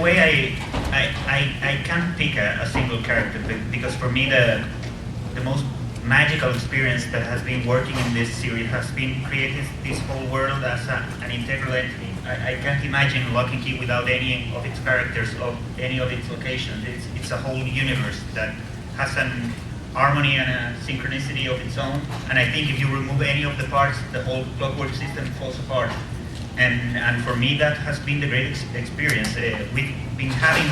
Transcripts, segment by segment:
way, I can't pick a single character, because for me the most magical experience that has been working in this series has been creating this whole world as an integral entity. I can't imagine Locke Key without any of its characters, of any of its locations. It's a whole universe that has an harmony and a synchronicity of its own. And I think if you remove any of the parts, the whole clockwork system falls apart. And for me, that has been the great experience. We've been having,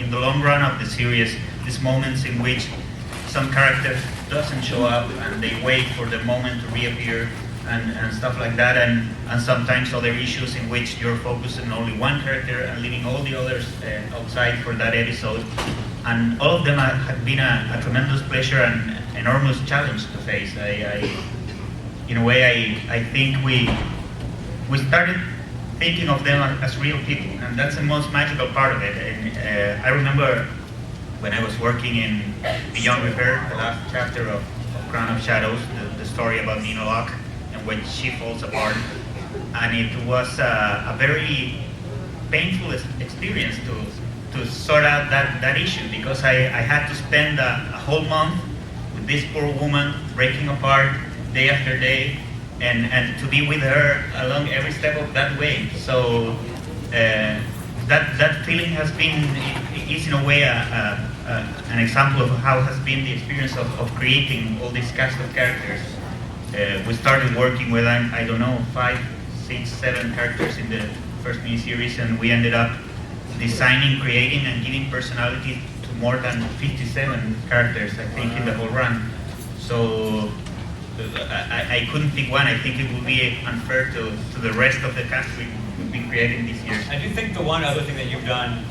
in the long run of the series, these moments in which some character doesn't show up and they wait for the moment to reappear and stuff like that, and sometimes other issues in which you're focused on only one character and leaving all the others outside for that episode. And all of them have been a tremendous pleasure and enormous challenge to face. In a way, I think we started thinking of them as real people, and that's the most magical part of it. And I remember when I was working in Beyond Repair, the last chapter of Crown of Shadows, the story about Nina Locke, and when she falls apart. And it was a very painful experience to sort out that issue, because I had to spend a whole month with this poor woman breaking apart day after day, and to be with her along every step of that way. So that feeling is in a way an example of how has been the experience of creating all this cast of characters. We started working with, I don't know, 5, 6, 7 characters in the first miniseries, and we ended up designing, creating, and giving personality to more than 57 characters, I think, in the whole run. So I couldn't pick one. I think it would be unfair to the rest of the cast we've been creating this year. I do think the one other thing that you've done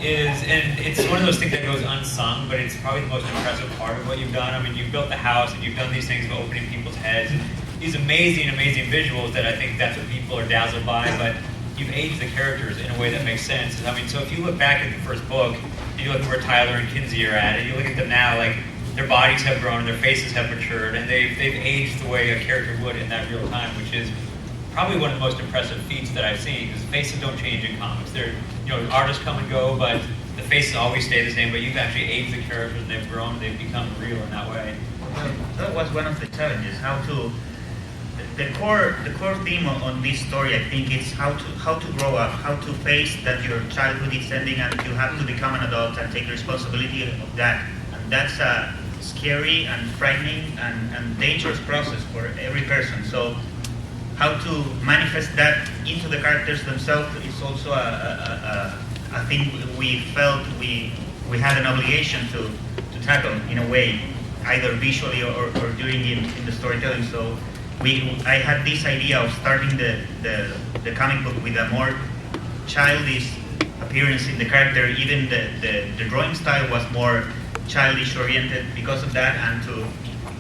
is, and it's one of those things that goes unsung, but it's probably the most impressive part of what you've done. I mean, you've built the house and you've done these things of opening people's heads, and these amazing visuals that I think that's what people are dazzled by, but you've aged the characters in a way that makes sense. I mean, so if you look back at the first book, and you look at where Tyler and Kinsey are at, and you look at them now, like, their bodies have grown, and their faces have matured, and they've aged the way a character would in that real time, which is probably one of the most impressive feats that I've seen, because faces don't change in comics. They're, artists come and go, but the faces always stay the same, but you've actually aged the characters, and they've grown, and they've become real in that way. Well, that was one of the challenges, the core theme on this story, I think, is how to grow up, how to face that your childhood is ending and you have to become an adult and take responsibility of that. And that's a scary and frightening and dangerous process for every person. So how to manifest that into the characters themselves is also a thing we felt we had an obligation to tackle in a way, either visually or doing in the storytelling. So I had this idea of starting the comic book with a more childish appearance in the character. Even the drawing style was more childish oriented because of that, and to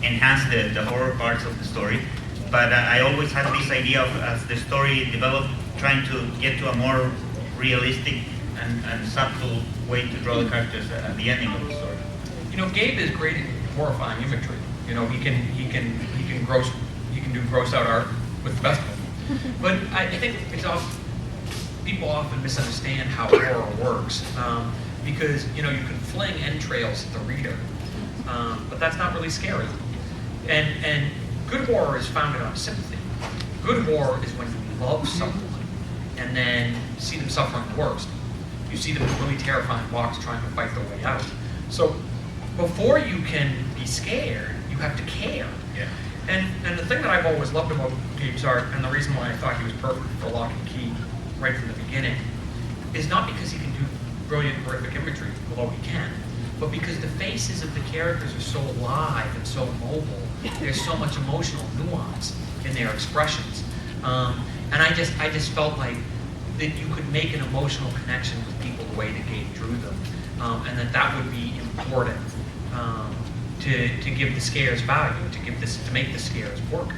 enhance the horror parts of the story. But I always had this idea of, as the story developed, trying to get to a more realistic and subtle way to draw the characters at the ending of the story. Gabe is great at horrifying imagery. He can do gross out art with the best of them. But I think people often misunderstand how horror works, because you can fling entrails at the reader, but that's not really scary. And good horror is founded on sympathy. Good horror is when you love someone and then see them suffering the worst. You see them in really terrifying walks trying to fight their way out. So before you can be scared, you have to care. Yeah. And the thing that I've always loved about Gabe's art, and the reason why I thought he was perfect for Locke Key right from the beginning, is not because he can do brilliant, horrific imagery, although he can, but because the faces of the characters are so alive and so mobile. There's so much emotional nuance in their expressions, and I just felt like that you could make an emotional connection with people the way that Gabe drew them, and that would be important to give the scares value, to make the scares work.